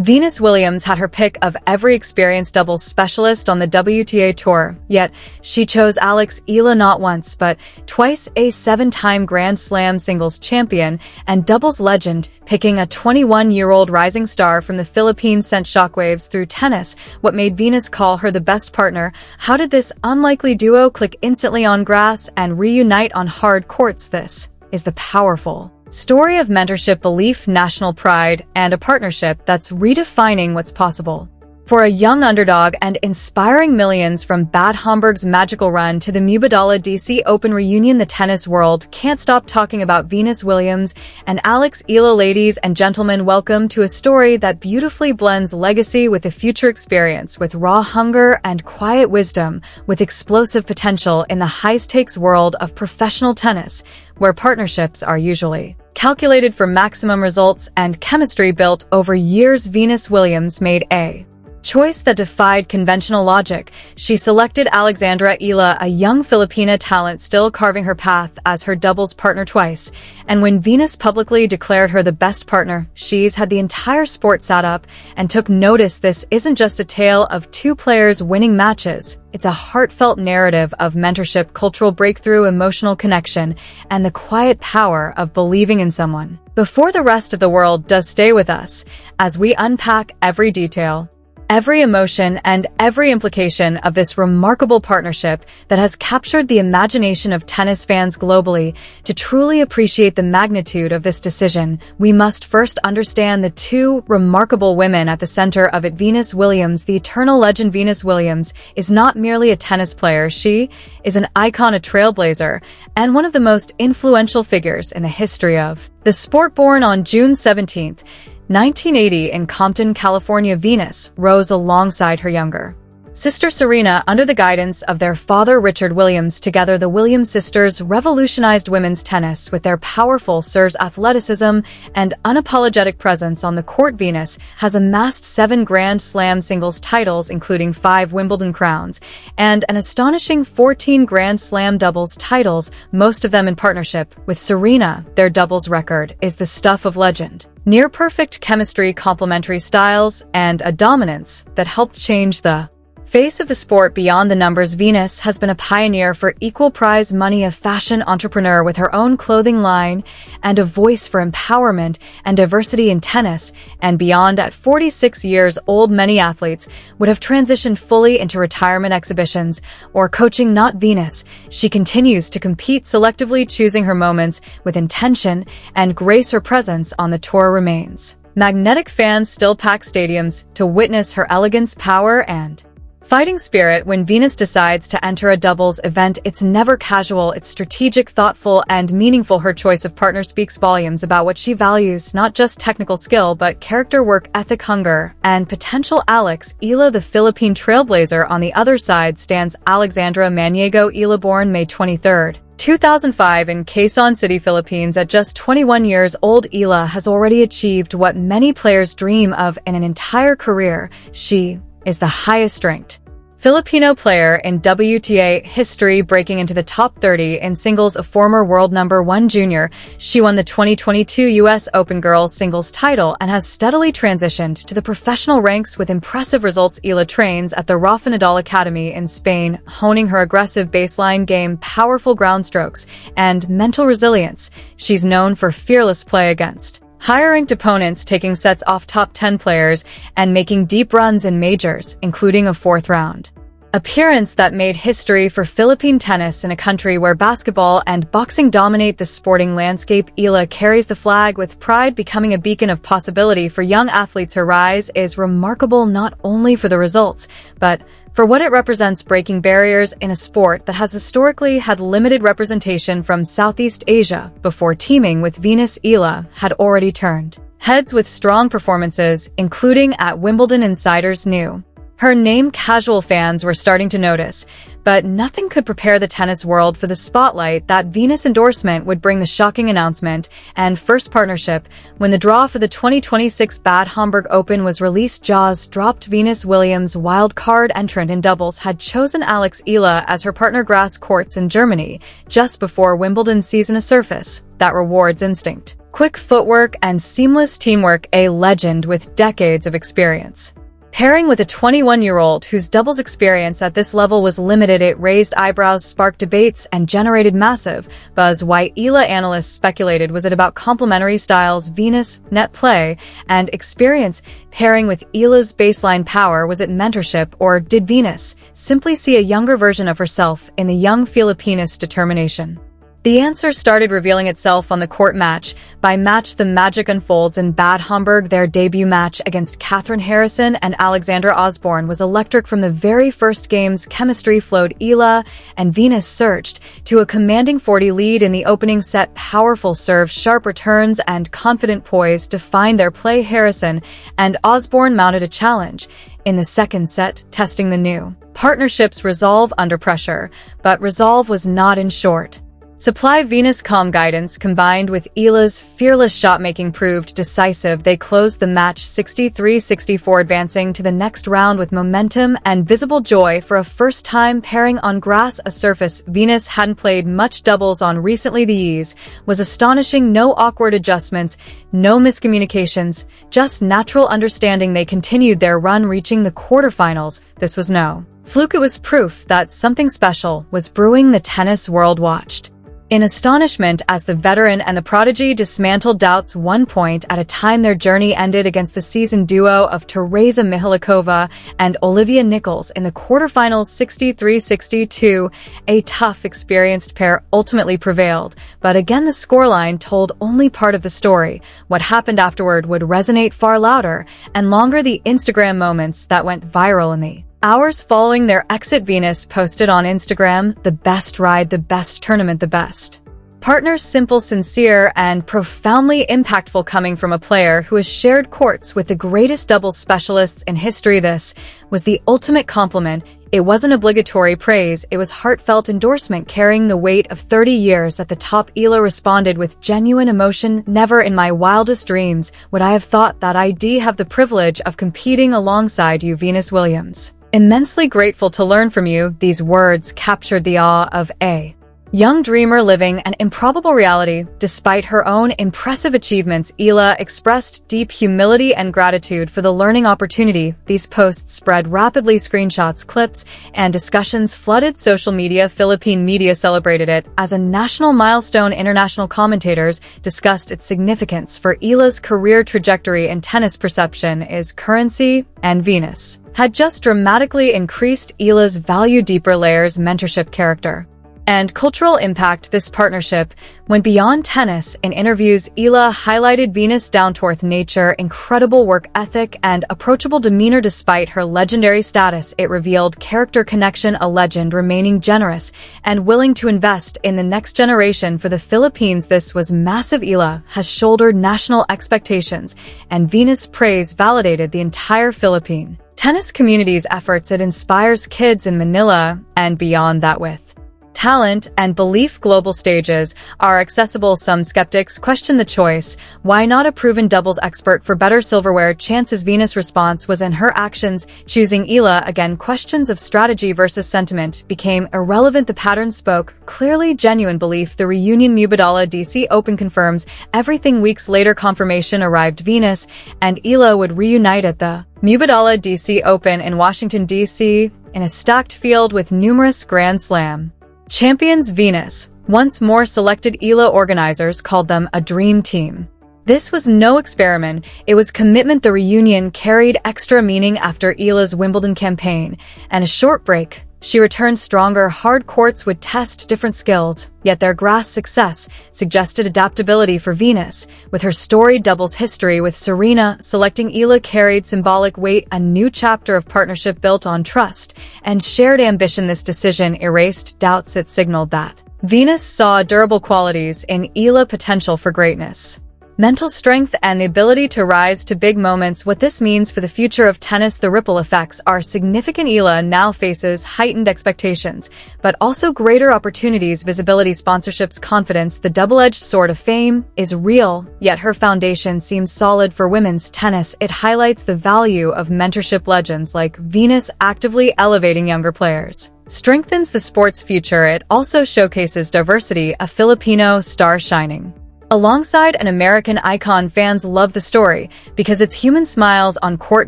Venus Williams had her pick of every experienced doubles specialist on the WTA Tour, yet she chose Alex Eala not once but twice, a 7-time Grand Slam singles champion and doubles legend, picking a 21-year-old rising star from the Philippines sent shockwaves through tennis. What made Venus call her the best partner? How did this unlikely duo click instantly on grass and reunite on hard courts? This is the powerful story of mentorship, belief, national pride, and a partnership that's redefining what's possible. For a young underdog and inspiring millions from Bad Homburg's magical run to the Mubadala DC Open reunion, the tennis world can't stop talking about Venus Williams and Alex Eala. Ladies and gentlemen, welcome to a story that beautifully blends legacy with the future experience, with raw hunger and quiet wisdom, with explosive potential in the high-stakes world of professional tennis, where partnerships are usually calculated for maximum results and chemistry built over years. Venus Williams made a choice that defied conventional logic. She selected Alexandra Eala, a young Filipina talent still carving her path as her doubles partner twice. And when Venus publicly declared her the best partner, she's had the entire sport sat up and took notice. This isn't just a tale of two players winning matches. It's a heartfelt narrative of mentorship, cultural breakthrough, emotional connection, and the quiet power of believing in someone before the rest of the world does. Stay with us as we unpack every detail, every emotion, and every implication of this remarkable partnership that has captured the imagination of tennis fans globally. To truly appreciate the magnitude of this decision, we must first understand the two remarkable women at the center of it. Venus Williams, the eternal legend. Venus Williams is not merely a tennis player. She is an icon, a trailblazer, and one of the most influential figures in the history of the sport. Born on June 17th, 1980 in Compton, California, Venus rose alongside her younger sister Serena under the guidance of their father Richard Williams. Together, the Williams sisters revolutionized women's tennis with their powerful serves, athleticism, and unapologetic presence on the court. Venus has amassed 7 Grand Slam singles titles, including 5 Wimbledon crowns, and an astonishing 14 Grand Slam doubles titles, most of them in partnership with Serena. Their doubles record is the stuff of legend. Near-perfect chemistry, complementary styles, and a dominance that helped change the face of the sport beyond the numbers. Venus has been a pioneer for equal prize money, a fashion entrepreneur with her own clothing line, and a voice for empowerment and diversity in tennis and beyond. At 46 years old, many athletes would have transitioned fully into retirement, exhibitions, or coaching. Not Venus. She continues to compete selectively, choosing her moments with intention and grace. Her presence on the tour remains magnetic. Fans still pack stadiums to witness her elegance, power, and fighting spirit. When Venus decides to enter a doubles event, it's never casual, it's strategic, thoughtful, and meaningful. Her choice of partner speaks volumes about what she values, not just technical skill, but character, work ethic, hunger, and potential. Alex Eala, the Philippine trailblazer. On the other side stands Alexandra Maniego Eala, born May 23, 2005 in Quezon City, Philippines. At just 21 years old, Eala has already achieved what many players dream of in an entire career. She is the highest-ranked Filipino player in WTA history, breaking into the top 30 in singles. A former world number 1 junior, she won the 2022 U.S. Open girls singles title and has steadily transitioned to the professional ranks with impressive results. Eala trains at the Rafa Nadal Academy in Spain, honing her aggressive baseline game, powerful ground strokes, and mental resilience. She's known for fearless play against higher-ranked opponents, taking sets off top 10 players and making deep runs in majors, including a 4th-round appearance that made history for Philippine tennis in a country where basketball and boxing dominate the sporting landscape. Eala carries the flag with pride, becoming a beacon of possibility for young athletes. Her rise is remarkable not only for the results, but for what it represents, breaking barriers in a sport that has historically had limited representation from Southeast Asia. Before teaming with Venus, Eala had already turned heads with strong performances, including at Wimbledon. Insiders knew her name, casual fans were starting to notice, but nothing could prepare the tennis world for the spotlight that Venus' endorsement would bring. The shocking announcement and first partnership. When the draw for the 2026 Bad Homburg Open was released, jaws dropped. Venus Williams, wild card entrant in doubles, had chosen Alex Eala as her partner. Grass courts in Germany just before Wimbledon season, a surface that rewards instinct quick footwork, and seamless teamwork, a legend with decades of experience. Pairing with a 21-year-old whose doubles experience at this level was limited, it raised eyebrows, sparked debates, and generated massive buzz. Why Eala analysts speculated was it about complementary styles, Venus, net play, and experience. Pairing with Eala's baseline power, was it mentorship, or did Venus simply see a younger version of herself in the young Filipina's determination? The answer started revealing itself on the court. Match by match, the magic unfolds in Bad Homburg. Their debut match against Catherine Harrison and Alexandra Osborne was electric from the very first games. Chemistry flowed. Eala and Venus surged to a commanding 40 lead in the opening set. Powerful serves, sharp returns, and confident poise defined their play. Harrison and Osborne mounted a challenge in the second set, testing the new partnership's resolve under pressure, but resolve was not in short supply. Venus' calm guidance combined with Eala's fearless shot-making proved decisive. They closed the match 63-64, advancing to the next round with momentum and visible joy. For a first-time pairing on grass, a surface Venus hadn't played much doubles on recently, the ease was astonishing. No awkward adjustments, no miscommunications, just natural understanding. They continued their run, reaching the quarterfinals. This was no fluke. It was proof that something special was brewing. The tennis world watched in astonishment as the veteran and the prodigy dismantled doubts one point at a time. Their journey ended against the seasoned duo of Teresa Mihalikova and Olivia Nichols in the quarterfinals 63-62. A tough, experienced pair ultimately prevailed, but again the scoreline told only part of the story. What happened afterward would resonate far louder and longer. The Instagram moments that went viral in the hours following their exit. Venus posted on Instagram, "The best ride, the best tournament, the best partners, simple, sincere, and profoundly impactful," coming from a player who has shared courts with the greatest doubles specialists in history. This was the ultimate compliment. It wasn't obligatory praise, it was heartfelt endorsement carrying the weight of 30 years at the top. Eala responded with genuine emotion, "Never in my wildest dreams would I have thought that I'd have the privilege of competing alongside you, Venus Williams. Immensely grateful to learn from you." These words captured the awe of a young dreamer living an improbable reality. Despite her own impressive achievements, Eala expressed deep humility and gratitude for the learning opportunity. These posts spread rapidly. Screenshots, clips, and discussions flooded social media. Philippine media celebrated it as a national milestone. International commentators discussed its significance for Eala's career trajectory in tennis. Perception is currency, and Venus had just dramatically increased Eala's value. Deeper layers, mentorship, character, and cultural impact. This partnership went beyond tennis. In interviews, Eala highlighted Venus' down-to-earth nature, incredible work ethic, and approachable demeanor. Despite her legendary status, it revealed character, connection, a legend remaining generous and willing to invest in the next generation for the Philippines. This was massive. Eala has shouldered national expectations, and Venus' praise validated the entire Philippine tennis community's efforts. It inspires kids in Manila and beyond that with talent and belief. Global stages are accessible. Some skeptics question the choice. Why not a proven doubles expert for better silverware chances? Venus' response was in her actions. Choosing Eala again, questions of strategy versus sentiment became irrelevant. The pattern spoke clearly. Genuine belief. The reunion Mubadala DC Open confirms everything. Weeks later, confirmation arrived. Venus and Eala would reunite at the Mubadala DC Open in Washington, D.C. in a stacked field with numerous Grand Slam champions. Venus once more selected Eala. Organizers called them a dream team. This was no experiment, it was commitment. The reunion carried extra meaning after Eala's Wimbledon campaign and a short break. She returned stronger. Hard courts would test different skills, yet their grass success suggested adaptability for Venus. With her storied doubles history with Serena, selecting Eala carried symbolic weight. A new chapter of partnership built on trust and shared ambition. This decision erased doubts. It signaled that Venus saw durable qualities in Eala, potential for greatness, mental strength, and the ability to rise to big moments. What this means for the future of tennis, the ripple effects are significant. Eala now faces heightened expectations, but also greater opportunities, visibility, sponsorships, confidence. The double-edged sword of fame is real, yet her foundation seems solid for women's tennis. It highlights the value of mentorship. Legends like Venus actively elevating younger players strengthens the sport's future. It also showcases diversity, a Filipino star shining Alongside an American icon, fans love the story because its human smiles on court,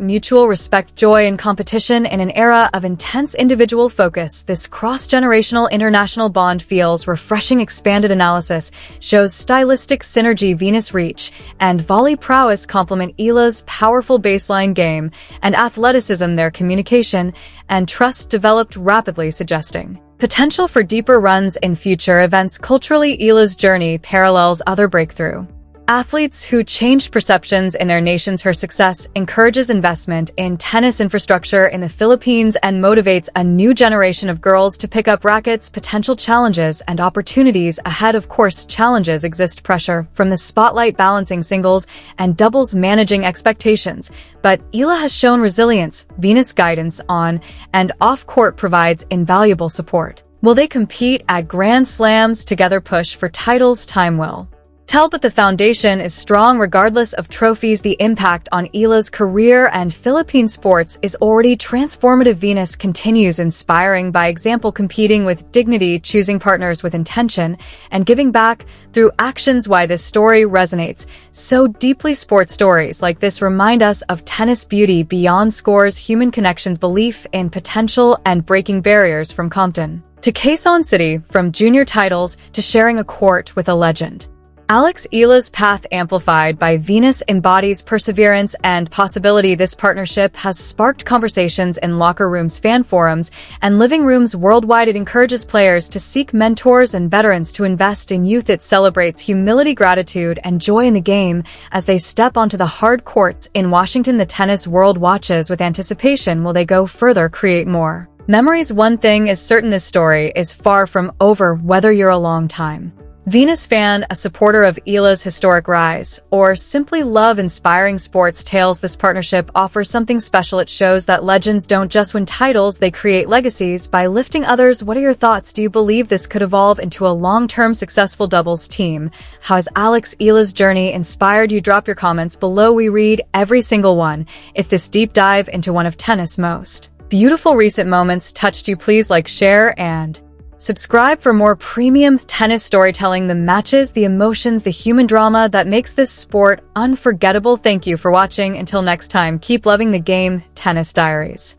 mutual respect, joy, and competition in an era of intense individual focus. This cross-generational international bond feels refreshing. Expanded analysis shows stylistic synergy, Venus reach, and volley prowess complement Eala's powerful baseline game and athleticism. Their communication and trust developed rapidly, suggesting potential for deeper runs in future events. Culturally, Eala's journey parallels other breakthrough athletes who changed perceptions in their nations. Her success encourages investment in tennis infrastructure in the Philippines and motivates a new generation of girls to pick up rackets. Potential challenges and opportunities ahead. Of course, challenges exist: pressure from the spotlight, balancing singles and doubles, managing expectations. But Eala has shown resilience. Venus guidance on and off court provides invaluable support. Will they compete at Grand Slams together? Push for titles, time will tell, but the foundation is strong regardless of trophies. The impact on Eala's career and Philippine sports is already transformative. Venus continues inspiring by example, competing with dignity, choosing partners with intention, and giving back through actions. Why this story resonates so deeply. Sports stories like this remind us of tennis beauty beyond scores, human connections, belief in potential, and breaking barriers. From Compton to Quezon City, from junior titles to sharing a court with a legend, Alex Eala's path, amplified by Venus, embodies perseverance and possibility. This partnership has sparked conversations in locker rooms, fan forums, and living rooms worldwide. It encourages players to seek mentors and veterans to invest in youth. It celebrates humility, gratitude, and joy in the game as they step onto the hard courts in Washington. The tennis world watches with anticipation. Will they go further, create more memories? One thing is certain: this story is far from over. Whether you're a long-time Venus fan, a supporter of Eala's historic rise, or simply love inspiring sports tales, this partnership offers something special. It shows that legends don't just win titles, they create legacies by lifting others. What are your thoughts? Do you believe this could evolve into a long-term successful doubles team? How has Alex Eala's journey inspired you? Drop your comments below. We read every single one. If this deep dive into one of tennis' most beautiful recent moments touched you, please like, share, and subscribe for more premium tennis storytelling, the matches, the emotions, the human drama that makes this sport unforgettable. Thank you for watching. Until next time, keep loving the game. Tennis Diaries.